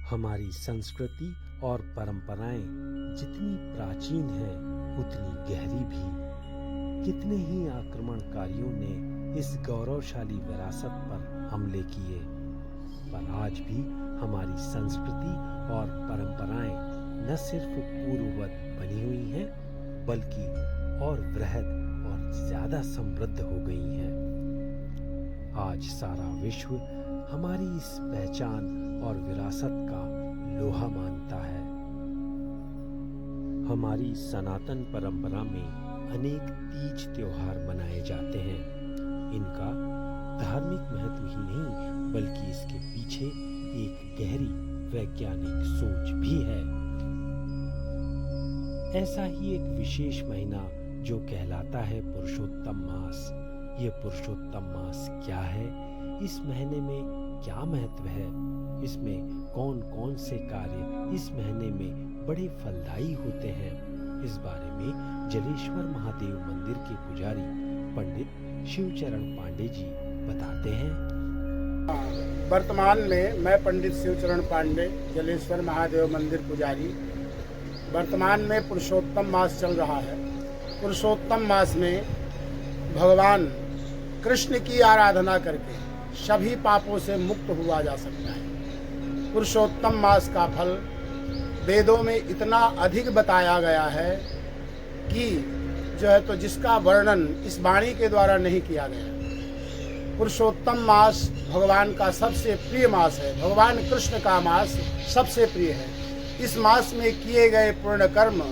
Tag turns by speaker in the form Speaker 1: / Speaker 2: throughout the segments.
Speaker 1: हमारी संस्कृति और परंपराएं जितनी प्राचीन हैं, उतनी गहरी भी। कितने ही आक्रमणकारियों ने इस गौरवशाली विरासत पर हमले किए, पर आज भी हमारी संस्कृति और परंपराएं न सिर्फ पूर्ववत बनी हुई हैं, बल्कि और वृहद और ज्यादा समृद्ध हो गई हैं। आज सारा विश्व हमारी इस पहचान और विरासत का लोहा मानता है। हमारी सनातन परंपरा में अनेक तीज त्योहार मनाए जाते हैं। इनका धार्मिक महत्व ही नहीं, बल्कि इसके पीछे एक गहरी वैज्ञानिक सोच भी है। ऐसा ही एक विशेष महीना जो कहलाता है पुरुषोत्तम मास। ये पुरुषोत्तम मास क्या है? इस महीने में क्या महत्व है? इसमें कौन कौन से कार्य इस महीने में बड़े फलदायी होते हैं? इस बारे में जलेश्वर महादेव मंदिर के पुजारी पंडित शिवचरण पांडे जी बताते हैं।
Speaker 2: वर्तमान में मैं पंडित शिवचरण पांडे, जलेश्वर महादेव मंदिर पुजारी। वर्तमान में पुरुषोत्तम मास चल रहा है। पुरुषोत्तम मास में भगवान कृष्ण की आराधना करके सभी पापों से मुक्त हुआ जा सकता है। पुरुषोत्तम मास का फल वेदों में इतना अधिक बताया गया है कि जो है तो जिसका वर्णन इस वाणी के द्वारा नहीं किया गया। पुरुषोत्तम मास भगवान का सबसे प्रिय मास है। भगवान कृष्ण का मास सबसे प्रिय है। इस मास में किए गए पूर्ण कर्म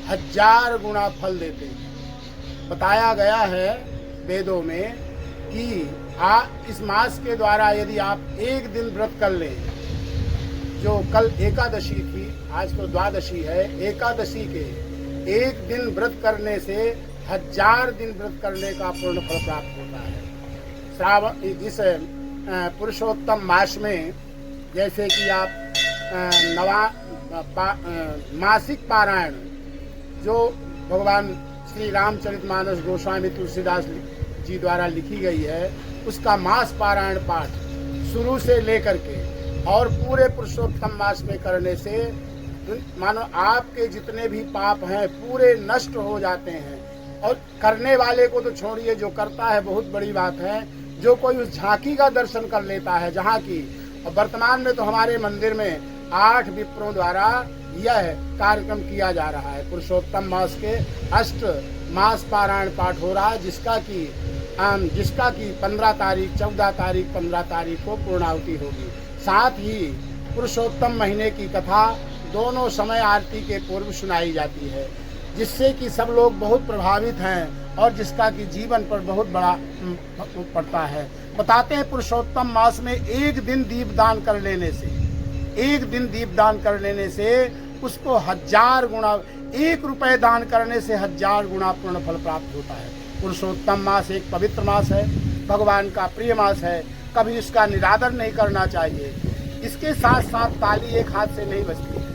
Speaker 2: 1000 गुना फल देते हैं। बताया गया है वेदों में कि इस मास के द्वारा यदि आप एक दिन व्रत कर लें, जो कल एकादशी थी, आज तो द्वादशी है, एकादशी के एक दिन व्रत करने से 1000 दिन व्रत करने का पूर्ण फल प्राप्त होता है। श्रावण इस पुरुषोत्तम मास में जैसे कि आप मासिक पारायण जो भगवान श्री रामचरितमानस गोस्वामी तुलसीदास जी द्वारा लिखी गई है, उसका मास पारायण पाठ शुरू से लेकर के और पूरे पुरुषोत्तम मास में करने से मानो आपके जितने भी पाप हैं पूरे नष्ट हो जाते हैं। और करने वाले को तो छोड़िए, जो करता है बहुत बड़ी बात है। जो कोई उस झांकी का दर्शन कर लेता है, जहाँ की वर्तमान में तो हमारे मंदिर में 8 विप्रों द्वारा यह कार्यक्रम किया जा रहा है। पुरुषोत्तम मास के 8 मास पारायण पाठ हो रहा है, जिसका कि 15 तारीख, 14 तारीख, 15 तारीख को पूर्णाहुति होगी। साथ ही पुरुषोत्तम महीने की कथा दोनों समय आरती के पूर्व सुनाई जाती है, जिससे कि सब लोग बहुत प्रभावित हैं और जिसका कि जीवन पर बहुत बड़ा पड़ता है। बताते हैं पुरुषोत्तम मास में एक दिन दीपदान कर लेने से उसको 1000 गुना, 1 रुपए दान करने से 1000 गुना पूर्ण फल प्राप्त होता है। पुरुषोत्तम मास एक पवित्र मास है, भगवान का प्रिय मास है। कभी इसका निरादर नहीं करना चाहिए। इसके साथ साथ ताली एक हाथ से नहीं बजती है।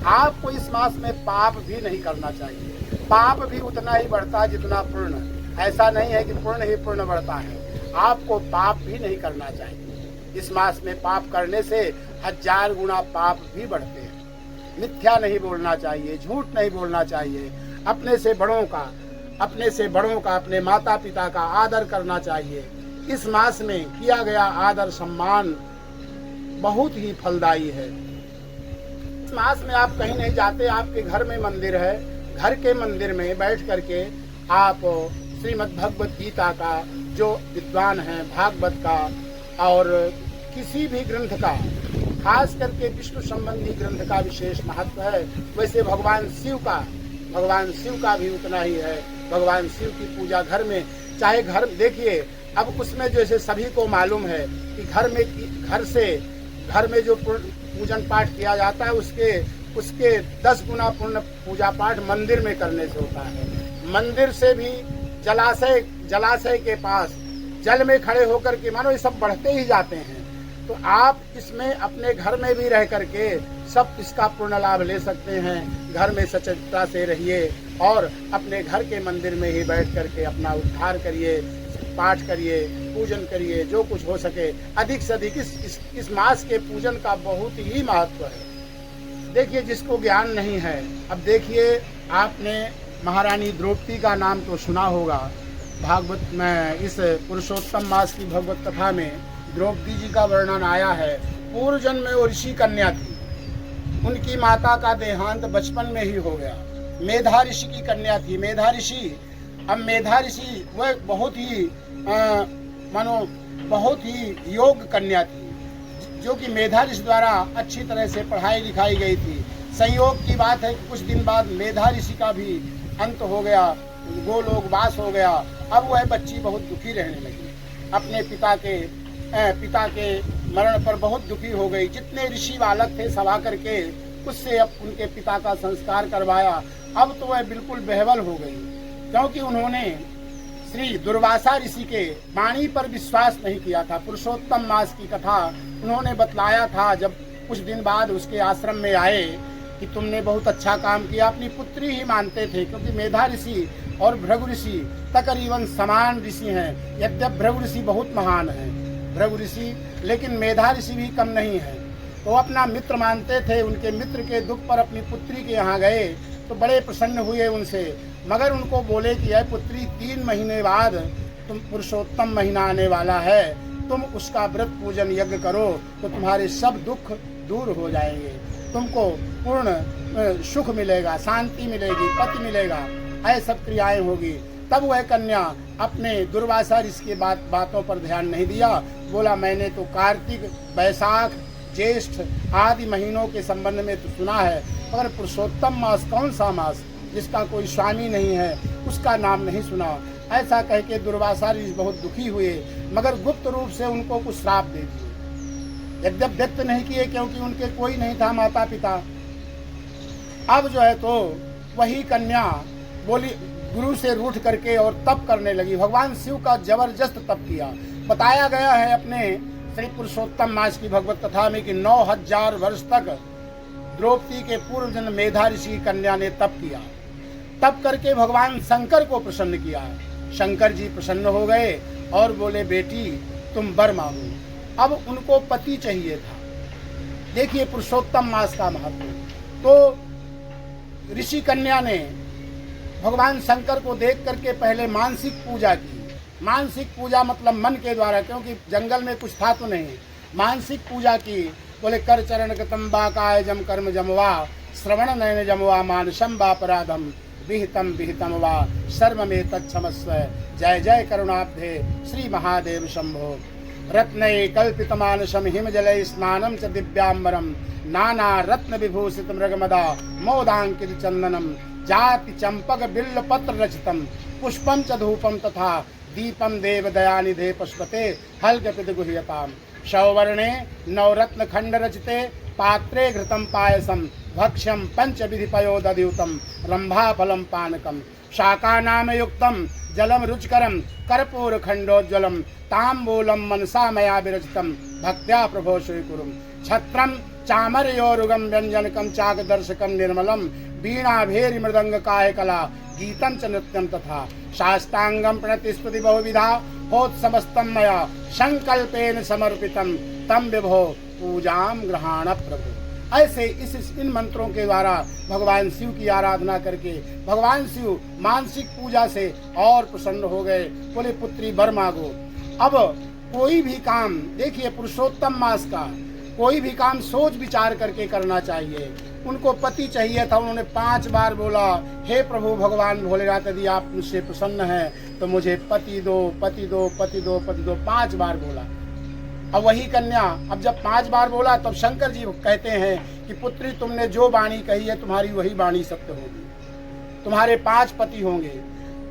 Speaker 2: आपको इस मास में पाप भी नहीं करना चाहिए। पाप भी उतना ही बढ़ता है जितना पुण्य। ऐसा नहीं है कि पुण्य ही पुण्य बढ़ता है। आपको पाप भी नहीं करना चाहिए। इस मास में पाप करने से 1000 गुना पाप भी बढ़ते हैं। मिथ्या नहीं बोलना चाहिए, झूठ नहीं बोलना चाहिए। अपने से बड़ों का, अपने माता पिता का आदर करना चाहिए। इस मास में किया गया आदर सम्मान बहुत ही फलदायी है। इस मास में आप कहीं नहीं जाते, आपके घर में मंदिर है। घर के मंदिर में बैठ करके आप श्रीमद् भगवत गीता का, जो विद्वान है भागवत का और किसी भी ग्रंथ का, खास करके विष्णु संबंधी ग्रंथ का विशेष महत्व है। वैसे भगवान शिव का भी उतना ही है। भगवान शिव की पूजा घर में, चाहे घर देखिए, अब उसमें जैसे सभी को मालूम है कि घर में जो पूजन पाठ किया जाता है उसके 10 गुना पूर्ण पूजा पाठ मंदिर में करने से होता है। मंदिर से भी जलाशय के पास जल में खड़े होकर के मानो ये सब बढ़ते ही जाते हैं। तो आप इसमें अपने घर में भी रह करके सब इसका पूर्ण लाभ ले सकते हैं। घर में सचेतता से रहिए और अपने घर के मंदिर में ही बैठ करके अपना उद्धार करिए, पाठ करिए, पूजन करिए, जो कुछ हो सके अधिक से अधिक। इस मास के पूजन का बहुत ही महत्व है। देखिए जिसको ज्ञान नहीं है, अब देखिए आपने महारानी द्रौपदी का नाम तो सुना होगा। भागवत में इस पुरुषोत्तम मास की भगवत कथा में द्रौपदी जी का वर्णन आया है। पूर्व जन्म में वो ऋषि कन्या थी, उनकी माता का देहांत बचपन में ही हो गया। मेधा ऋषि की कन्या थी। मेधा ऋषि, अब मेधा ऋषि वह बहुत ही योग कन्या थी, जो कि मेधा ऋषि द्वारा अच्छी तरह से पढ़ाई लिखाई गई थी। संयोग की बात है कि कुछ दिन बाद मेधा ऋषि का भी अंत हो गया, गोलोक वास हो गया। अब वह बच्ची बहुत दुखी रहने लगी, अपने पिता के मरण पर बहुत दुखी हो गई। जितने ऋषि बालक थे सभा करके उससे अब उनके पिता का संस्कार करवाया। अब तो वह बिल्कुल बेहवल हो गई, क्योंकि उन्होंने श्री दुर्वासा ऋषि के वाणी पर विश्वास नहीं किया था। पुरुषोत्तम मास की कथा उन्होंने बतलाया था जब कुछ दिन बाद उसके आश्रम में आए कि तुमने बहुत अच्छा काम किया। अपनी पुत्री ही मानते थे, क्योंकि मेधा ऋषि और भृगु ऋषि तकरीबन समान ऋषि हैं। यद्यप भृगु ऋषि बहुत महान है, भृगु ऋषि, लेकिन मेधा ऋषि भी कम नहीं है। तो अपना मित्र मानते थे। उनके मित्र के दुख पर अपनी पुत्री के यहाँ गए तो बड़े प्रसन्न हुए उनसे, मगर उनको बोले कि यह पुत्री 3 महीने बाद तुम पुरुषोत्तम महीना आने वाला है, तुम उसका व्रत पूजन यज्ञ करो तो तुम्हारे सब दुख दूर हो जाएंगे, तुमको पूर्ण सुख मिलेगा, शांति मिलेगी, पति मिलेगा, ऐसी सब क्रियाएं होगी। तब वह कन्या अपने दुर्वासा ऋषि की बातों पर ध्यान नहीं दिया। बोला मैंने तो कार्तिक, बैसाख, ज्येष्ठ आदि महीनों के संबंध में तो सुना है, मगर पुरुषोत्तम मास कौन सा मास जिसका कोई स्वामी नहीं है, उसका नाम नहीं सुना। ऐसा कह के दुर्वासा ऋषि बहुत दुखी हुए, मगर गुप्त रूप से उनको कुछ श्राप दे दिए। यद्यप व्यक्त नहीं किए, क्योंकि उनके कोई नहीं था माता पिता। अब जो है तो वही कन्या बोली, गुरु से रूठ करके और तप करने लगी। भगवान शिव का जबरदस्त तप किया। बताया गया है अपने श्री पुरुषोत्तम मास की भगवत कथा में कि 9000 वर्ष तक द्रौपदी के पूर्व जन्म मेधा ऋषि की कन्या ने तप किया। तप करके भगवान शंकर को प्रसन्न किया। शंकर जी प्रसन्न हो गए और बोले बेटी तुम वर मांगो। अब उनको पति चाहिए था। देखिए पुरुषोत्तम मास का महत्व। तो ऋषि कन्या ने भगवान शंकर को देख करके पहले मानसिक पूजा की। मानसिक पूजा मतलब मन के द्वारा, क्योंकि जंगल में कुछ था तो नहीं। मानसिक पूजा की। बोले कर चरण गतम बा काय जम कर्म जमवा, श्रवण नयन जमवा, मानसम वापराधम विहितम विहितम वा, सर्व में तत्समस्व। जय जय करुणाब्धे श्री महादेव शंभो। रत्नये कल्पित मानसम हिम जलय स्नानम च दिव्यांबरम, नाना रत्न विभूषित मृगमदा मोदांकित चंदनम, जाति चंपक बिल्ल पत्र रचितम, पुष्पम च धूपम तथा दीपम देव दयानिधे पुष्पते हल्कपित गुह्यताम। शौवर्णे नवरत्न खंड रचिते पात्रे घृतम पायसम, भक्ष्यम पंच विधि पयोदयुतम, रंभा फलम पानकम, शाका नाम युक्तम जलम रुचिकरम, कर्पूर खंडोज्वलम, तांबूलम मनसा मया विरचितम, भक्त्या प्रभो स्वीकुरुम। छत्रम चामरयोरुगम व्यंजनकम चाकदर्शकम निर्मलम, वीणा भेरी मृदंग काय कला, गीतम च नृत्यम तथा शास्तांगम प्रणति स्तुति बहुविधा, होत समस्तम मया संकल्पेन समर्पितम, तम विभो पूजाम ग्रहाण प्रभु। ऐसे इन मंत्रों के द्वारा भगवान शिव की आराधना करके भगवान शिव मानसिक पूजा से और प्रसन्न हो गए। बोले पुत्री वर मांगो। अब कोई भी काम, देखिए पुरुषोत्तम मास का कोई भी काम सोच विचार करके करना चाहिए। उनको पति चाहिए था। उन्होंने 5 बार बोला हे प्रभु भगवान भोलेनाथ, यदि आप मुझसे प्रसन्न हैं तो मुझे पति दो, पति दो, पति दो, पति दो, 5 बार बोला। अब वही कन्या, अब जब 5 बार बोला तब शंकर जी कहते हैं कि पुत्री तुमने जो वाणी कही है तुम्हारी वही वाणी सत्य होगी, तुम्हारे 5 पति होंगे।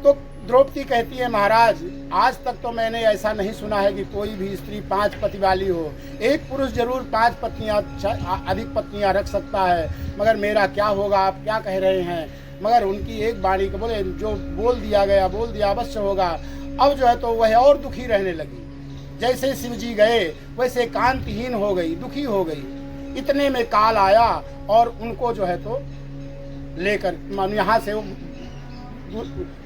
Speaker 2: तो द्रौपदी कहती है महाराज आज तक तो मैंने ऐसा नहीं सुना है कि कोई भी स्त्री 5 पति वाली हो। एक पुरुष जरूर 5 पत्नियां, अधिक पत्नियां रख सकता है, मगर मेरा क्या होगा, आप क्या कह रहे हैं। मगर उनकी एक वाणी को बोले जो बोल दिया गया बोल दिया, अवश्य होगा। अब जो है तो वह और दुखी रहने लगी। जैसे शिव जी गए वैसे कांतिहीन हो गई, दुखी हो गई। इतने में काल आया और उनको जो है तो लेकर यहाँ से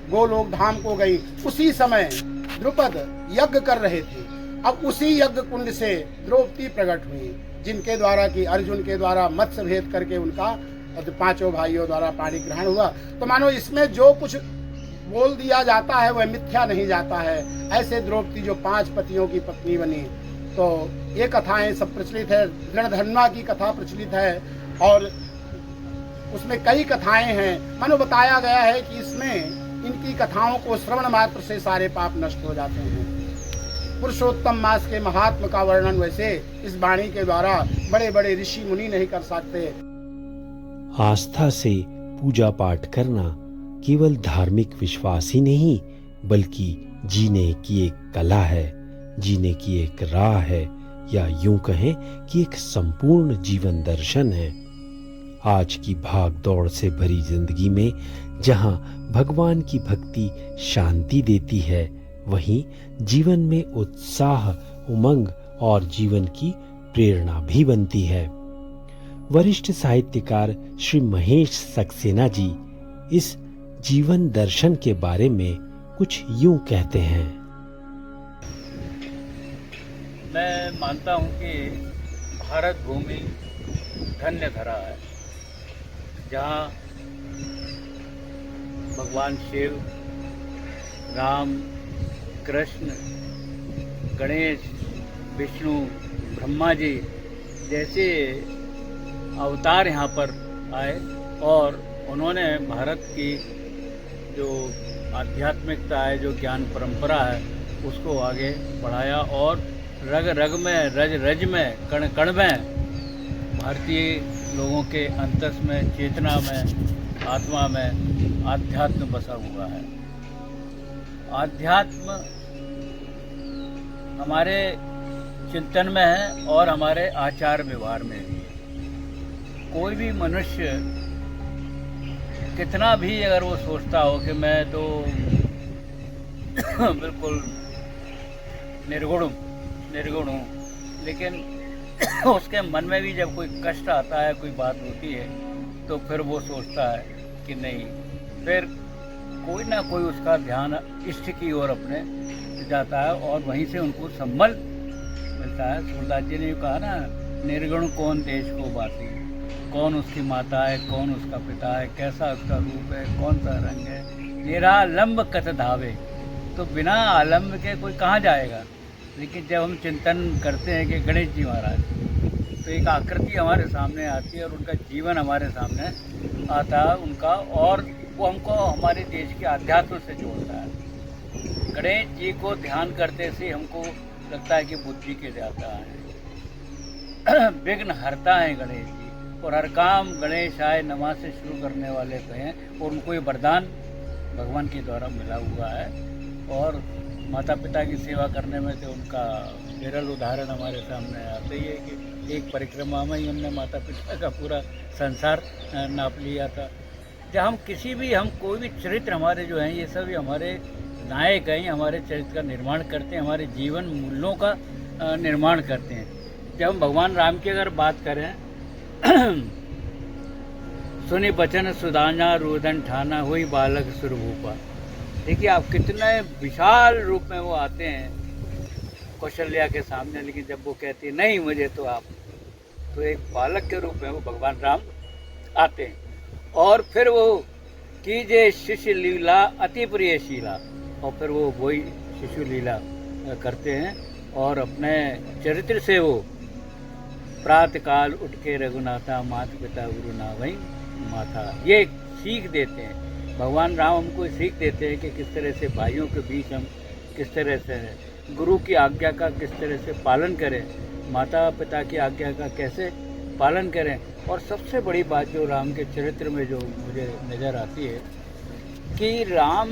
Speaker 2: गोलोक धाम को गई। उसी समय द्रुपद यज्ञ कर रहे थे। अब उसी यज्ञ कुंड से द्रौपदी प्रकट हुई, जिनके द्वारा कि अर्जुन के द्वारा मत्स्य भेद करके उनका पांचों भाइयों द्वारा पाणी ग्रहण हुआ। तो मानो इसमें जो कुछ बोल दिया जाता है वह मिथ्या नहीं जाता है। ऐसे द्रौपदी जो 5 पतियों की पत्नी बनी, तो ये कथाएं सब प्रचलित है। ऋणधन्वा की कथा प्रचलित है और उसमें कई कथाएं हैं। मानो बताया गया है कि इसमें इनकी कथाओं को श्रवण मात्र से सारे पाप नष्ट हो जाते हैं। पुरुषोत्तम मास के महात्म का वर्णन वैसे इस वाणी के द्वारा बड़े बड़े ऋषि मुनि नहीं कर सकते।
Speaker 1: आस्था से पूजा पाठ करना केवल धार्मिक विश्वास ही नहीं, बल्कि जीने की एक कला है, जीने की एक राह है, या यूं कहें कि एक संपूर्ण जीवन दर्शन है। आज की भाग दौड़ से भरी जिंदगी में जहां भगवान की भक्ति शांति देती है, वहीं जीवन में उत्साह, उमंग और जीवन की प्रेरणा भी बनती है। वरिष्ठ साहित्यकार श्री महेश सक्सेना जी इस जीवन दर्शन के बारे में कुछ यूं कहते हैं।
Speaker 3: मैं मानता हूं कि भारत भूमि धन्य धरा है, जहां भगवान शिव, राम, कृष्ण, गणेश, विष्णु, ब्रह्मा जी जैसे अवतार यहाँ पर आए और उन्होंने भारत की जो आध्यात्मिकता है, जो ज्ञान परंपरा है, उसको आगे बढ़ाया और रग रग में, रज रज में, कण कण में भारतीय लोगों के अंतस में, चेतना में, आत्मा में आध्यात्म बसा हुआ है। आध्यात्म हमारे चिंतन में है और हमारे आचार व्यवहार में भी। कोई भी मनुष्य कितना भी अगर वो सोचता हो कि मैं तो बिल्कुल निर्गुण हूँ, लेकिन उसके मन में भी जब कोई कष्ट आता है, कोई बात होती है, तो फिर वो सोचता है कि नहीं, फिर कोई ना कोई उसका ध्यान इष्ट की ओर अपने जाता है और वहीं से उनको संबल मिलता है। सूरदास जी ने कहा ना, निर्गुण कौन देश को बासी, कौन उसकी माता है, कौन उसका पिता है, कैसा उसका रूप है, कौन सा रंग है, निरालंब कत धावे। तो बिना आलम्ब के कोई कहाँ जाएगा। लेकिन जब हम चिंतन करते हैं कि गणेश जी महाराज, तो एक आकृति हमारे सामने आती है और उनका जीवन हमारे सामने आता है उनका, और वो हमको हमारे देश के अध्यात्म से जोड़ता है। गणेश जी को ध्यान करते से हमको लगता है कि बुद्धि के जाता है, विघ्न हरता है गणेश जी, और हर काम गणेश आए नमाज से शुरू करने वाले तो हैं, और उनको ये वरदान भगवान के द्वारा मिला हुआ है। और माता पिता की सेवा करने में तो उनका विरल उदाहरण हमारे सामने आता ही है कि एक परिक्रमा में ही हमने माता पिता का पूरा संसार नाप लिया था। जब हम कोई भी चरित्र हमारे जो हैं, ये सभी हमारे नायक हैं, हमारे चरित्र का निर्माण करते हैं, हमारे जीवन मूल्यों का निर्माण करते हैं। जब हम भगवान राम की अगर बात करें, सुनि बचन सुदाना रुदन ठाना हुई बालक सुरभूपा। देखिए आप कितने विशाल रूप में वो आते हैं कौशल्या के सामने, लेकिन जब वो कहती है नहीं मुझे तो आप, तो एक बालक के रूप में वो भगवान राम आते हैं। और फिर वो कीजे शिशु लीला अति प्रिय शीला, और फिर वो वही शिशु लीला करते हैं और अपने चरित्र से वो प्रातः काल उठ के रघुनाथा माता पिता गुरु ना वही माथा, ये सीख देते हैं। भगवान राम हमको सीख देते हैं कि किस तरह से भाइयों के बीच हम किस तरह से गुरु की आज्ञा का किस तरह से पालन करें, माता पिता की आज्ञा का कैसे पालन करें। और सबसे बड़ी बात जो राम के चरित्र में जो मुझे नज़र आती है कि राम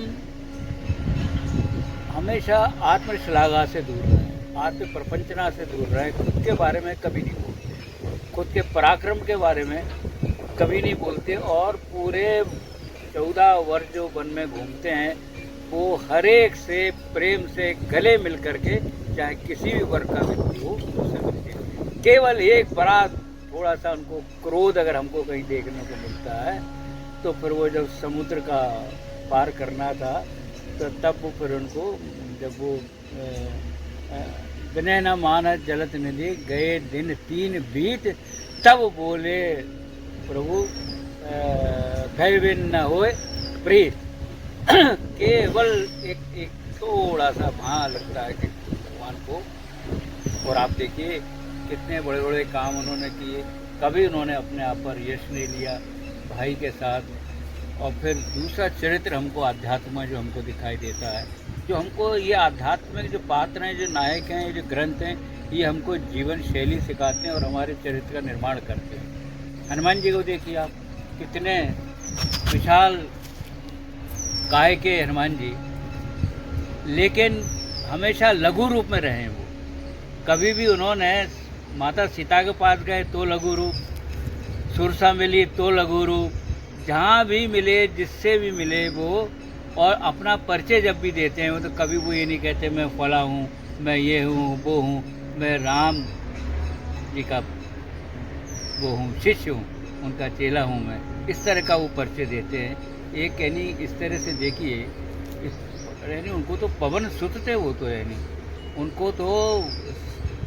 Speaker 3: हमेशा आत्मश्लाघा से दूर रहे, आत्म प्रपंचना से दूर रहे, खुद के बारे में कभी नहीं बोलते, खुद के पराक्रम के बारे में कभी नहीं बोलते, और पूरे 14 वर्ष जो वन में घूमते हैं वो हर एक से प्रेम से गले मिल करके, चाहे किसी भी वर्ग का व्यक्ति हो, उससे मिलते हैं। केवल एक बड़ा थोड़ा सा उनको क्रोध अगर हमको कहीं देखने को मिलता है, तो फिर वो जब समुद्र का पार करना था, तो तब वो फिर उनको जब वो विनय न मानस जलत निधि, गए दिन 3 बीत, तब बोले प्रभु भय बिन न होए प्रीत। केवल एक थोड़ा सा वहाँ लगता है कि भगवान को। और आप देखिए कितने बड़े बड़े काम उन्होंने किए, कभी उन्होंने अपने आप पर यश नहीं लिया भाई के साथ। और फिर दूसरा चरित्र हमको आध्यात्म में जो हमको दिखाई देता है, जो हमको ये आध्यात्मिक जो पात्र हैं, जो नायक हैं, ये जो ग्रंथ हैं, ये हमको जीवन शैली सिखाते हैं और हमारे चरित्र का निर्माण करते हैं। हनुमान जी को देखिए आप, कितने विशाल काय के हनुमान जी, लेकिन हमेशा लघु रूप में रहे वो। कभी भी उन्होंने माता सीता के पास गए तो लघु रूप, सुरसा मिली तो लघु रूप, जहाँ भी मिले जिससे भी मिले वो। और अपना परिचय जब भी देते हैं वो तो कभी वो ये नहीं कहते मैं फला हूँ, मैं ये हूँ, वो हूँ, मैं राम जी का वो हूँ, शिष्य हूँ, उनका चेला हूँ मैं। इस तरह का वो परिचय देते हैं। एक यानी इस तरह से देखिए, यानी उनको तो पवन सुत थे वो तो, यानी उनको तो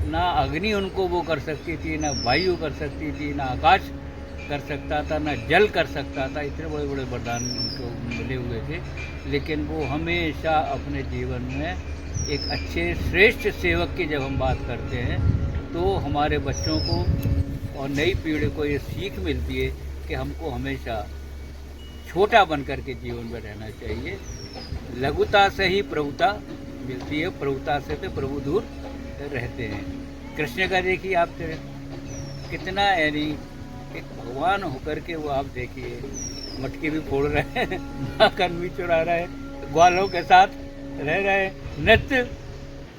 Speaker 3: ना अग्नि उनको वो कर सकती थी, ना वायु कर सकती थी, ना आकाश कर सकता था, ना जल कर सकता था। इतने बड़े बड़े वरदान उनको मिले हुए थे, लेकिन वो हमेशा अपने जीवन में एक अच्छे श्रेष्ठ सेवक की जब हम बात करते हैं तो हमारे बच्चों को और नई पीढ़ी को ये सीख मिलती है कि हमको हमेशा छोटा बन कर के जीवन में रहना चाहिए। लघुता से ही प्रभुता मिलती है, प्रभुता से तो प्रभु दूर रहते हैं। कृष्ण का देखिए आप कितना, यानी एक भगवान होकर के वो आप देखिए मटकी भी फोड़ रहे हैं, माखन भी चुरा रहे हैं, ग्वालों के साथ रह रहे हैं, नृत्य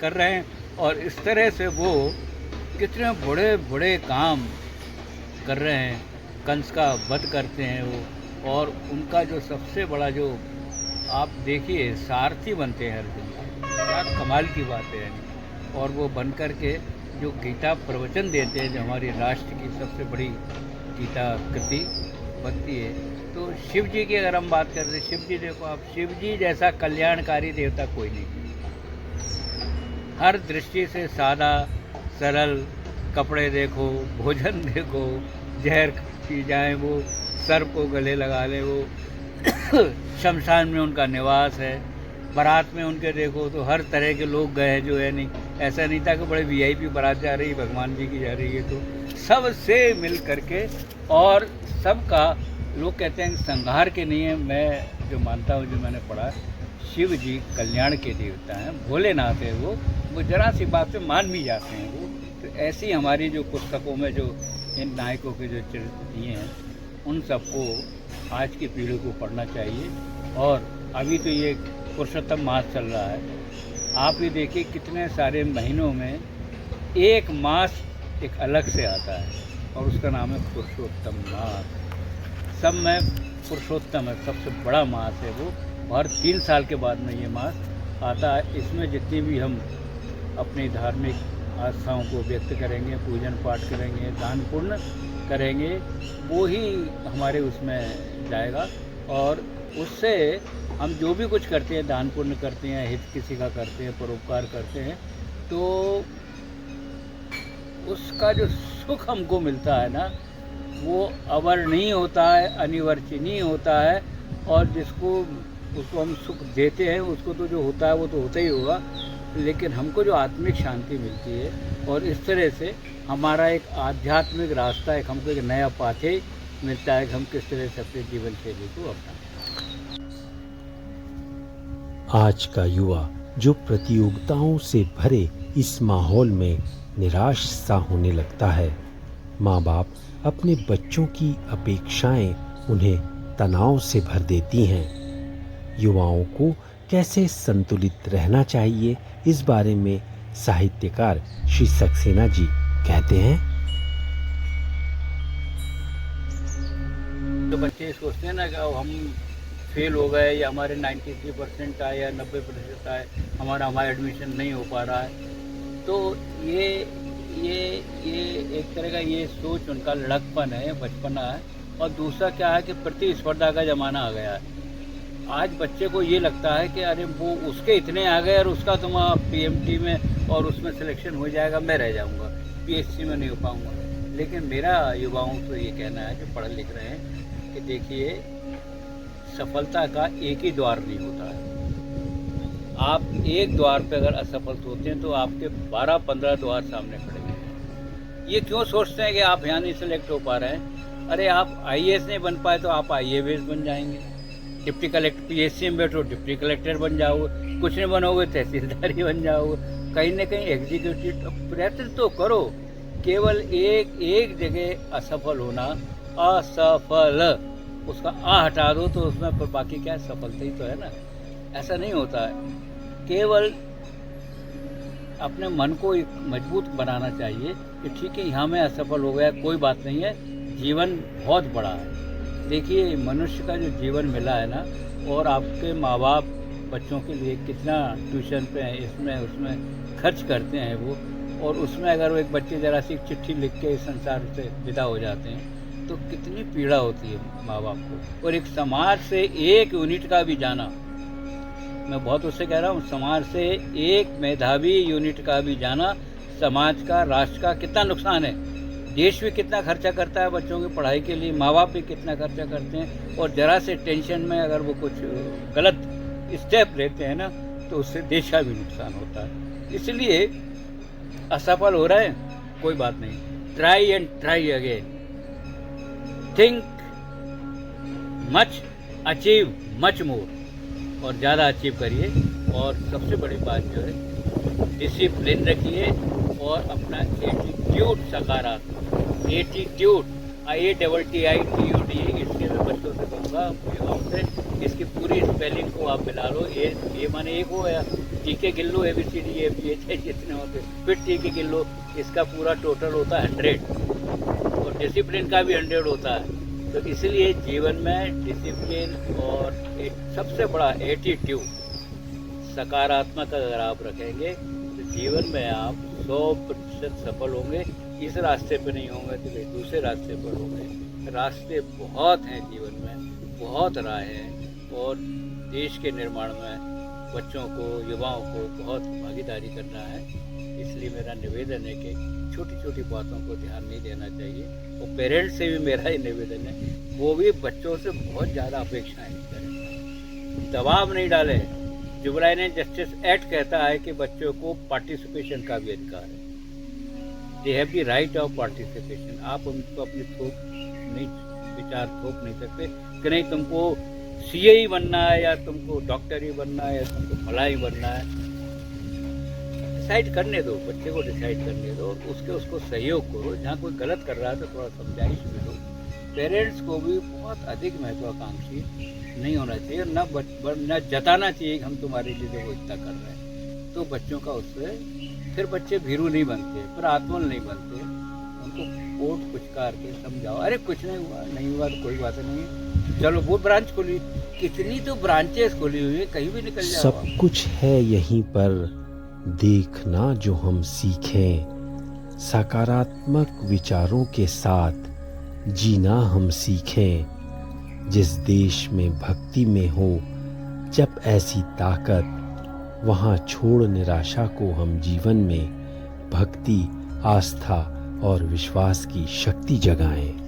Speaker 3: कर रहे हैं। और इस तरह से वो कितने बड़े बड़े काम कर रहे हैं, कंस का वध करते हैं वो। और उनका जो सबसे बड़ा जो आप देखिए सारथी बनते हैं अर्जुन, क्या कमाल की बात है। यानी और वो बन कर के जो गीता प्रवचन देते हैं, जो हमारी राष्ट्र की सबसे बड़ी गीता कृति बनती है। तो शिव जी की अगर हम बात करते हैं, शिव जी देखो आप, शिव जी जैसा कल्याणकारी देवता कोई नहीं। हर दृष्टि से सादा सरल, कपड़े देखो, भोजन देखो, जहर पी जाए वो, सर्प को गले लगा ले वो, शमशान में उनका निवास है। बारात में उनके देखो तो हर तरह के लोग गए जो है, नहीं ऐसा नहीं था कि बड़े वीआईपी बारात जा रही है, भगवान जी की जा रही है। तो सबसे मिल करके, और सबका लोग कहते हैं संहार के नहीं है। मैं जो मानता हूँ, जो मैंने पढ़ा, शिव जी कल्याण के देवता हैं, भोलेनाथ है वो जरा सी बात पे मान भी जाते हैं वो। तो ऐसी हमारी जो पुस्तकों में जो इन नायकों के जो चरित्र दिए हैं, उन सबको आज की पीढ़ी को पढ़ना चाहिए। और अभी तो ये पुरुषोत्तम मास चल रहा है, आप ये देखिए कितने सारे महीनों में एक मास एक अलग से आता है और उसका नाम है पुरुषोत्तम मास। सब में पुरुषोत्तम है, सबसे बड़ा मास है वो। हर 3 साल के बाद में ये मास आता है। इसमें जितनी भी हम अपनी धार्मिक आस्थाओं को व्यक्त करेंगे, पूजन पाठ करेंगे, दान पुण्य करेंगे, वो ही हमारे उसमें जाएगा। और उससे हम जो भी कुछ करते हैं, दान पुण्य करते हैं, हित किसी का करते हैं, परोपकार करते हैं, तो उसका जो सुख हमको मिलता है ना, वो अवर्णनीय होता है, अनिवर्चनीय होता है। और उसको हम सुख देते हैं, उसको तो जो होता है वो तो होता ही होगा, लेकिन हमको जो आत्मिक शांति मिलती है, और इस तरह से हमारा एक आध्यात्मिक रास्ता, एक हमको एक नया पाथे मिलता है कि हम किस तरह से अपने जीवन शैली को अपनाएं।
Speaker 1: आज का युवा जो प्रतियोगिताओं से भरे इस माहौल में निराश सा होने लगता है, माँ बाप अपने बच्चों की अपेक्षाएं उन्हें तनाव से भर देती हैं। युवाओं को कैसे संतुलित रहना चाहिए, इस बारे में साहित्यकार श्री सक्सेना जी कहते हैं।
Speaker 3: तो बच्चे सोचते हैं ना कि हम फेल हो गए, या हमारे 93% आए या 90% आए, हमारा एडमिशन नहीं हो पा रहा है। तो ये एक तरह का ये सोच उनका लड़कपन है, बचपना है। और दूसरा क्या है कि प्रतिस्पर्धा का ज़माना आ गया है। आज बच्चे को ये लगता है कि अरे वो उसके इतने आ गए और उसका तो वहाँ PMT में और उसमें सिलेक्शन हो जाएगा, मैं रह जाऊंगा, पीएचसी में नहीं हो पाऊंगा। लेकिन मेरा युवाओं को ये कहना है जो पढ़ लिख रहे हैं कि देखिए, सफलता का एक ही द्वार नहीं होता है। आप एक द्वार पे अगर असफल होते हैं तो आपके 12-15 द्वार सामने खड़े हैं। ये क्यों सोचते हैं कि आप यहाँ नहीं सिलेक्ट हो पा रहे हैं? अरे आप आईएएस नहीं बन पाए तो आप आईएएस बन जाएंगे, डिप्टी कलेक्टर, पीएचसी में बैठो डिप्टी कलेक्टर बन जाओगे, कुछ नहीं बनोगे तहसीलदार ही बन जाओगे, कहीं ना कहीं एग्जीक्यूटिव। प्रयत्न तो करो, केवल एक जगह असफल होना, असफल, उसका आ हटा दो तो उसमें पर बाकी क्या सफलता ही तो है ना। ऐसा नहीं होता है। केवल अपने मन को एक मजबूत बनाना चाहिए कि ठीक है, यहाँ में असफल हो गया, कोई बात नहीं है, जीवन बहुत बड़ा है। देखिए, मनुष्य का जो जीवन मिला है ना, और आपके माँ बाप बच्चों के लिए कितना ट्यूशन पे है, इसमें उसमें खर्च करते हैं वो, और उसमें अगर वो एक बच्चे जरा सी चिट्ठी लिख के इस संसार से विदा हो जाते हैं तो कितनी पीड़ा होती है माँ बाप को। और एक समाज से एक यूनिट का भी जाना, मैं बहुत उससे कह रहा हूँ, समाज से एक मेधावी यूनिट का भी जाना समाज का, राष्ट्र का कितना नुकसान है। देश भी कितना खर्चा करता है बच्चों की पढ़ाई के लिए, माँ बाप भी कितना खर्चा करते हैं, और जरा से टेंशन में अगर वो कुछ गलत स्टेप लेते हैं ना तो उससे देश का भी नुकसान होता है। इसलिए असफल हो रहे हैं, कोई बात नहीं, try and try again, think much, achieve much more, और ज़्यादा अचीव करिए। और सबसे बड़ी बात जो है, डिसिप्लिन रखिए और अपना एटीट्यूड सकारात्मक, एटीट्यूड, ATTITUD, इसके मैं बच्चों से कहूँगा, युवाओं से, इसकी पूरी स्पेलिंग को आप मिला लो। ए माने एक हो गया, टीके गिल्लो, ABCDEFGH जितने होते, फिर टीके गिल्लो, इसका पूरा टोटल होता है 100, और डिसिप्लिन का भी 100 होता है। तो इसलिए जीवन में डिसिप्लिन और सबसे बड़ा एटीट्यूड, सकारात्मक अगर आप रखेंगे तो जीवन में आप 100% सफल होंगे। इस रास्ते पे नहीं होंगे तो भाई दूसरे रास्ते पर होंगे। रास्ते बहुत हैं जीवन में, बहुत राहें हैं, और देश के निर्माण में बच्चों को, युवाओं को बहुत भागीदारी करना है। इसलिए मेरा निवेदन है कि छोटी छोटी बातों को ध्यान नहीं देना चाहिए, और पेरेंट्स से भी मेरा ही निवेदन है, वो भी बच्चों से बहुत ज़्यादा अपेक्षाएं करें, दबाव नहीं डालें। जुबलाइन जस्टिस एक्ट कहता है कि बच्चों को पार्टिसिपेशन का भी अधिकार है, they have the right of participation. आप उनको अपनी थोप नहीं, विचार थोप नहीं सकते कि नहीं तुमको CA ही बनना है, या तुमको डॉक्टर ही बनना है, या तुमको भलाई बनना है। डिसाइड करने दो, बच्चे को डिसाइड करने दो, उसको सहयोग करो। जहाँ कोई गलत कर रहा है तो थोड़ा समझाइश भी दो। पेरेंट्स को भी बहुत अधिक महत्वाकांक्षी नहीं होना चाहिए, न जताना चाहिए कि हम तुम्हारे लिए देखो इतना कर रहे हैं। तो बच्चों का उससे फिर बच्चे भीरू नहीं बनते, फिर आत्मल नहीं बनते। उनको कोट पुचकार के समझाओ, अरे कुछ नहीं हुआ तो कोई बात नहीं, चलो वो ब्रांच खोली, कितनी तो ब्रांचेस खोली हुई है, कहीं भी निकल जाओ।
Speaker 1: सब कुछ है यहीं पर, देखना जो हम सीखें, सकारात्मक विचारों के साथ जीना हम सीखें। जिस देश में भक्ति में हो जब ऐसी ताकत, वहाँ छोड़ निराशा को हम जीवन में भक्ति, आस्था और विश्वास की शक्ति जगाएं।